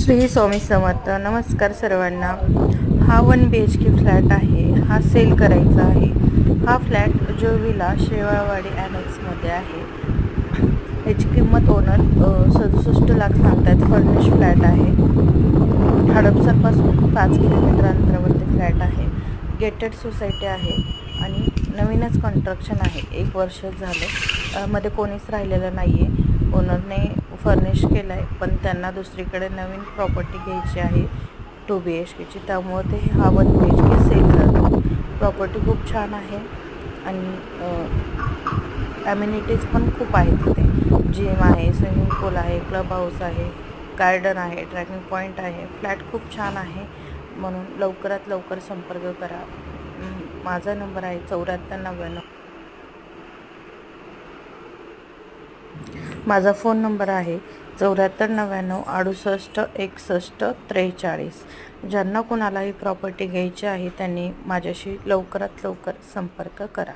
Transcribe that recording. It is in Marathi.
श्री स्वामी समर्थ। नमस्कार सर्वांना। हा 1 BHK फ्लॅट आहे। हा सेल करायचा आहे। हा फ्लॅट जोविला शेवाळवाडी ॲनेक्समध्ये आहे। याची किंमत ओनर 67 लाख सांगतात। फर्निश फ्लॅट आहे। हडपसरपासून 5 किलोमीटर अंतरावरती फ्लॅट आहे। गेटेड सोसायटी आहे आणि नवीनच कन्स्ट्रक्शन आहे। 1 वर्ष झालं। मध्ये कोणीच राहिलेलं नाही आहे। ओनरने फर्निश केलं आहे, पण त्यांना दुसरीकडे नवीन प्रॉपर्टी घ्यायची आहे 2 BHKची, त्यामुळे ते हा 1 BHK सेल करतो। प्रॉपर्टी खूप छान आहे आणि ॲम्युनिटीज पण खूप आहेत तिथे। जिम आहे, स्विमिंग पूल आहे, क्लब हाऊस आहे, गार्डन आहे, ट्रॅकिंग पॉईंट आहे। फ्लॅट खूप छान आहे, म्हणून लवकरात लवकर संपर्क करा। माझा नंबर आहे 7499। माझा फोन नंबर आहे 7499 68 61 43। ज्यांना कोणाला ही प्रॉपर्टी घ्यायची आहे त्यांनी माझ्याशी लवकरात लवकर संपर्क करा।